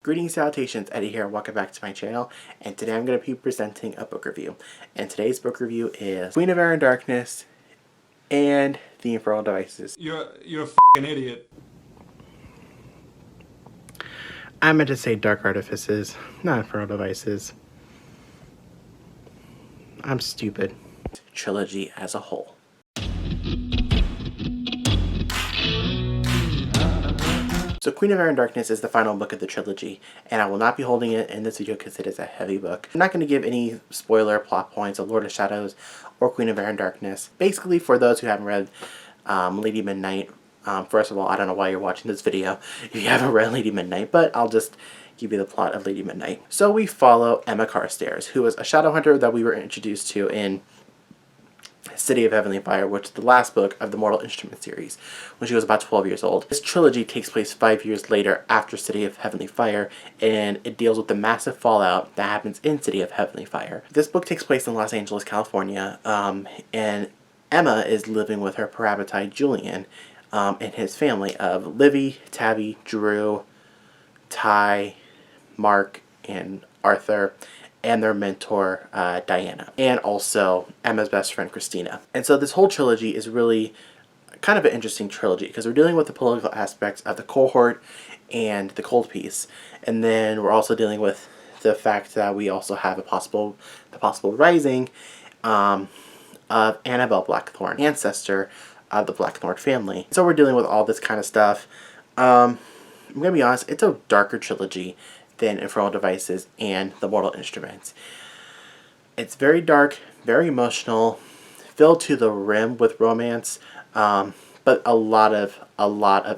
Greetings, salutations, Eddie here, welcome back to my channel, and today I'm going to be presenting a book review. And today's book review is Queen of Air and Darkness and the Infernal Devices. You're a f***ing idiot. I meant to say Dark Artifices, not Infernal Devices. I'm stupid. Trilogy as a whole. So Queen of Air and Darkness is the final book of the trilogy, and I will not be holding it in this video because it is a heavy book. I'm not going to give any spoiler plot points of Lord of Shadows or Queen of Air and Darkness. Basically, for those who haven't read Lady Midnight, first of all, I don't know why you're watching this video if you haven't read Lady Midnight, but I'll just give you the plot of Lady Midnight. So we follow Emma Carstairs, who is a Shadowhunter that we were introduced to in City of Heavenly Fire, which is the last book of the Mortal Instrument series, when she was about 12 years old. This trilogy takes place 5 years later after City of Heavenly Fire, and it deals with the massive fallout that happens in City of Heavenly Fire. This book takes place in Los Angeles, California, and Emma is living with her parabatai Julian and his family of Livy, Tabby, Drew, Ty, Mark, and Arthur, and their mentor, Diana, and also Emma's best friend, Christina. And so this whole trilogy is really kind of an interesting trilogy because we're dealing with the political aspects of the Cohort and the Cold Peace, and then we're also dealing with the fact that we also have the possible rising of Annabelle Blackthorn, ancestor of the Blackthorn family. So we're dealing with all this kind of stuff. I'm gonna be honest, it's a darker trilogy than Infernal Devices and the Mortal Instruments. It's very dark, very emotional, filled to the rim with romance, but a lot of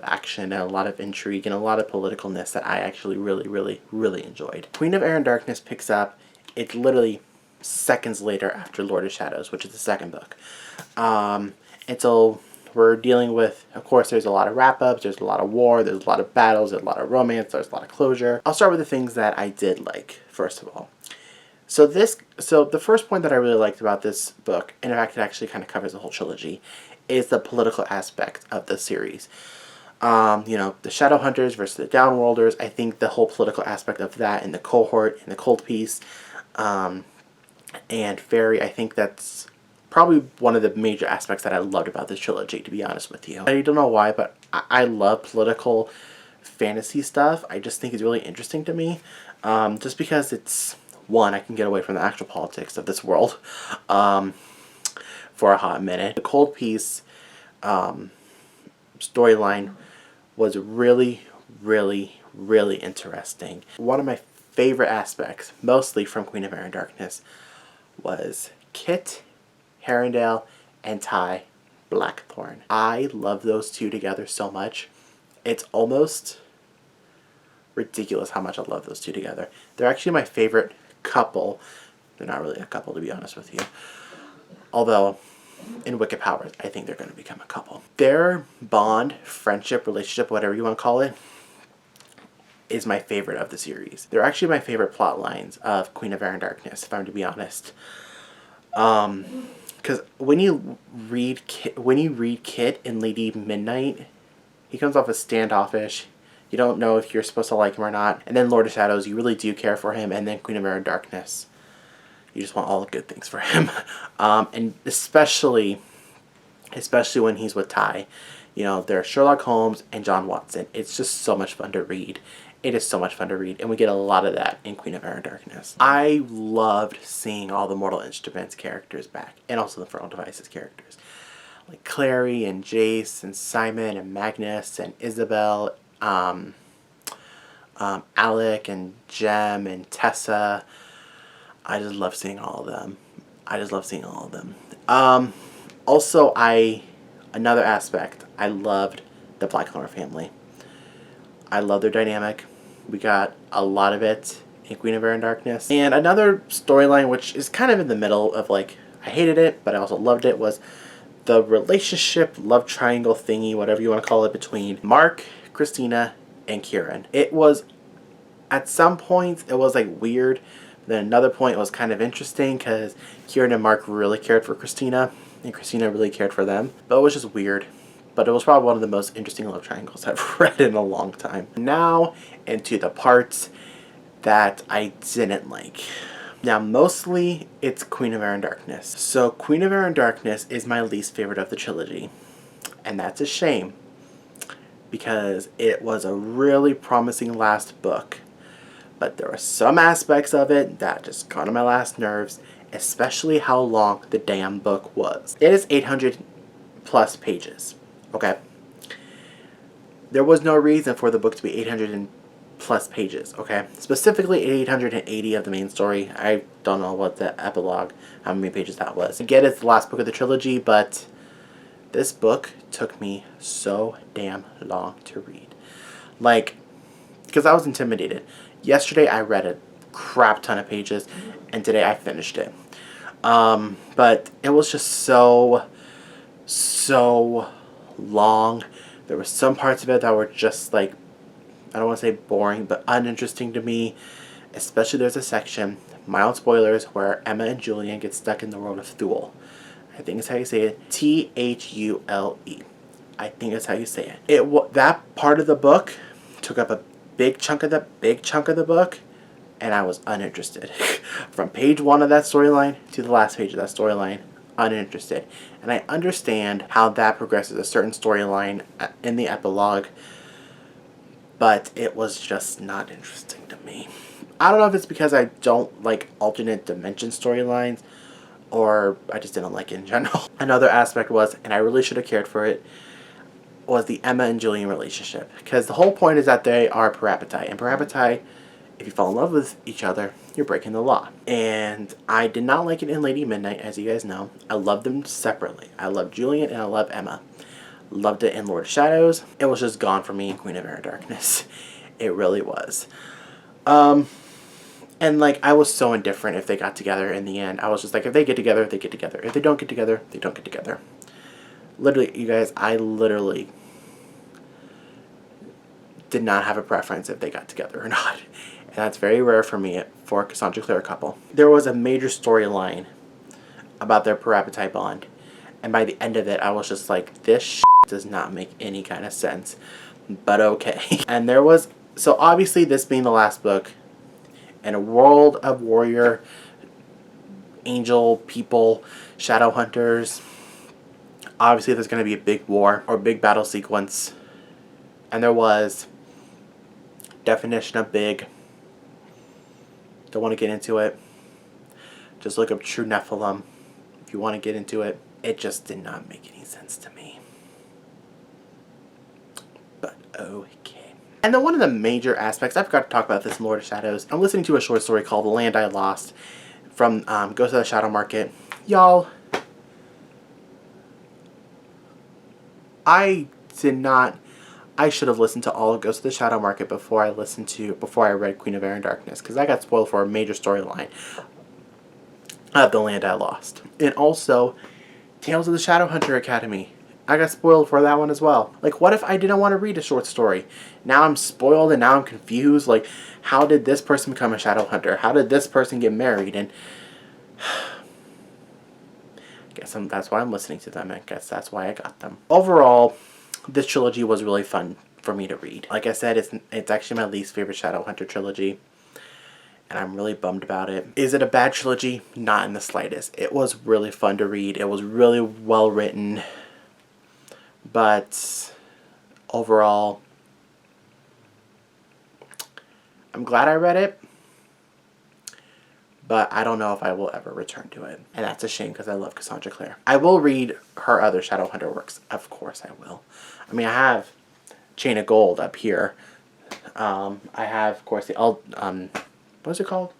action and a lot of intrigue and a lot of politicalness that I actually really enjoyed. Queen of Air and Darkness picks up, it's literally seconds later after Lord of Shadows, which is the second book. And so we're dealing with, of course, there's a lot of wrap-ups, there's a lot of war, there's a lot of battles, there's a lot of romance, there's a lot of closure. I'll start with the things that I did like, first of all. So the first point that I really liked about this book, and in fact it actually kind of covers the whole trilogy, is the political aspect of the series. You know, the Shadowhunters versus the Downworlders. I think the whole political aspect of that and the Cohort and the Cold Peace and Faerie, I think that's probably one of the major aspects that I loved about this trilogy, to be honest with you. I don't know why, but I love political fantasy stuff. I just think it's really interesting to me. Just because it's, one, I can get away from the actual politics of this world for a hot minute. The Cold Peace storyline was really interesting. One of my favorite aspects, mostly from Queen of Air and Darkness, was Kit Herondale and Ty Blackthorn. I love those two together so much. It's almost ridiculous how much I love those two together. They're actually my favorite couple. They're not really a couple, to be honest with you. Although, in Wicked Powers, I think they're going to become a couple. Their bond, friendship, relationship, whatever you want to call it, is my favorite of the series. They're actually my favorite plot lines of Queen of Air and Darkness, if I'm to be honest. Because when you read Kit in Lady Midnight, he comes off as standoffish. You don't know if you're supposed to like him or not. And then Lord of Shadows, you really do care for him. And then Queen of Air and Darkness, you just want all the good things for him. And especially when he's with Ty. You know, they're Sherlock Holmes and John Watson. It's just so much fun to read. It is so much fun to read, and we get a lot of that in Queen of Air and Darkness. I loved seeing all the Mortal Instruments characters back, and also the Infernal Devices characters. Like Clary and Jace and Simon and Magnus and Isabel, Alec and Jem and Tessa. I just love seeing all of them. Also, another aspect, I loved the Blackthorn family. I love their dynamic. We got a lot of it in Queen of Air and Darkness. And another storyline, which is kind of in the middle of, like, I hated it, but I also loved it, was the relationship, love triangle thingy, whatever you want to call it, between Mark, Christina, and Kieran. It was, at some points, it was, like, weird. Then another point was kind of interesting because Kieran and Mark really cared for Christina, and Christina really cared for them. But it was just weird. but it was probably one of the most interesting love triangles I've read in a long time. Now into the parts that I didn't like. Now, mostly it's Queen of Air and Darkness. So Queen of Air and Darkness is my least favorite of the trilogy, and that's a shame because it was a really promising last book, but there were some aspects of it that just got on my last nerves, especially how long the damn book was. It is 800 plus pages, okay? There was no reason for the book to be 800 and plus pages, okay? Specifically 880 of the main story. I don't know what the epilogue, how many pages that was. I get it's the last book of the trilogy, but this book took me so damn long to read. Like, because I was intimidated. Yesterday I read a crap ton of pages, and today I finished it. But it was just so long. There were some parts of it that were just like, I don't want to say boring, but uninteresting to me. Especially there's a section, mild spoilers, where Emma and Julian get stuck in the world of Thule. I think it's how you say it. Thule. I think that's how you say it. That part of the book took up a big chunk of the book, and I was uninterested. From page 1 of that storyline to the last page of that storyline, uninterested. And I understand how that progresses a certain storyline in the epilogue, but it was just not interesting to me. I don't know if it's because I don't like alternate dimension storylines, or I just didn't like it in general. Another aspect was, and I really should have cared for it, was the Emma and Julian relationship. Because the whole point is that they are parabatai. And parabatai, if you fall in love with each other, you're breaking the law. And I did not like it in Lady Midnight, as you guys know. I love them separately. I love Julian and I love Emma. Loved it in Lord of Shadows. It was just gone for me in Queen of Air and Darkness. It really was. And like, I was so indifferent if they got together in the end. I was just like, if they get together, they get together. If they don't get together, they don't get together. Literally, you guys, I literally did not have a preference if they got together or not. And that's very rare for me for a Cassandra Clare couple. There was a major storyline about their parabatai bond. And by the end of it, I was just like, this shit does not make any kind of sense. But okay. And there was, so obviously this being the last book, in a world of warrior, angel, people, Shadowhunters, obviously there's going to be a big war or big battle sequence. And there was. Definition of big. Don't want to get into it. Just look up True Nephilim if you want to get into it. It just did not make any sense to me. But okay. And then one of the major aspects, I forgot to talk about this in Lord of Shadows. I'm listening to a short story called The Land I Lost from Ghost of the Shadow Market. Y'all, I should have listened to all of Ghost of the Shadow Market before I read Queen of Air and Darkness, because I got spoiled for a major storyline of The Land I Lost. And also, Tales of the Shadowhunter Academy. I got spoiled for that one as well. Like, what if I didn't want to read a short story? Now I'm spoiled and now I'm confused. Like, how did this person become a Shadowhunter? How did this person get married? And that's why I'm listening to them. I guess that's why I got them. Overall, this trilogy was really fun for me to read. Like I said, it's actually my least favorite Shadowhunter trilogy, and I'm really bummed about it. Is it a bad trilogy? Not in the slightest. It was really fun to read. It was really well written, but overall, I'm glad I read it, but I don't know if I will ever return to it. And that's a shame because I love Cassandra Clare. I will read her other Shadowhunter works. Of course I will. I mean, I have Chain of Gold up here. I have, of course, what is it called?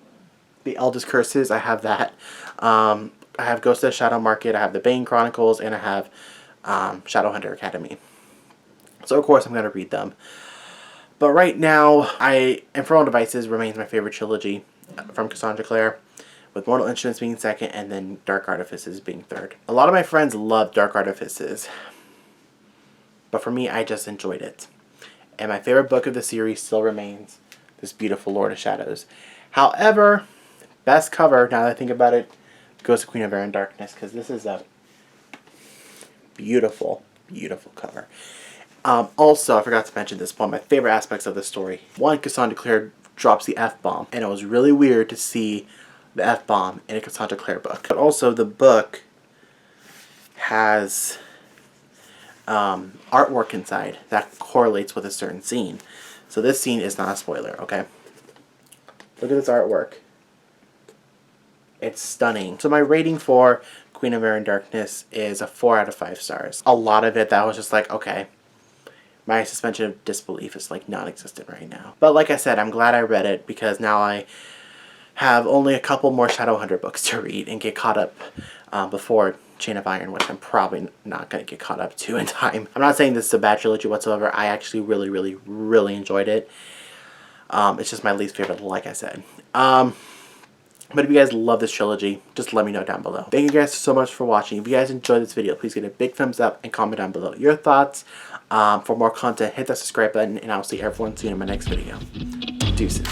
The Eldest Curses. I have that. I have Ghost of the Shadow Market. I have the Bane Chronicles. And I have Shadowhunter Academy. So, of course, I'm going to read them. But right now, Infernal Devices remains my favorite trilogy from Cassandra Clare, with Mortal Instruments being second, and then Dark Artifices being third. A lot of my friends love Dark Artifices, but for me, I just enjoyed it. And my favorite book of the series still remains this beautiful Lord of Shadows. However, best cover, now that I think about it, goes to Queen of Air and Darkness, because this is a beautiful, beautiful cover. Also, I forgot to mention this, one of my favorite aspects of the story. One, Cassandra Clare drops the F-bomb, and it was really weird to see the F-bomb in a Cassandra Clare book. But also, the book has artwork inside that correlates with a certain scene. So this scene is not a spoiler, okay? Look at this artwork. It's stunning. So my rating for Queen of Air and Darkness is a 4 out of 5 stars. A lot of it that was just like, okay, my suspension of disbelief is like non-existent right now. But like I said, I'm glad I read it because now I have only a couple more Shadowhunter books to read and get caught up before Chain of Iron, which I'm probably not going to get caught up to in time. I'm not saying this is a bad trilogy whatsoever. I actually really enjoyed it. It's just my least favorite, like I said. But if you guys love this trilogy, just let me know down below. Thank you guys so much for watching. If you guys enjoyed this video, please give it a big thumbs up and comment down below your thoughts. For more content, hit that subscribe button, and I'll see everyone soon in my next video. Deuces.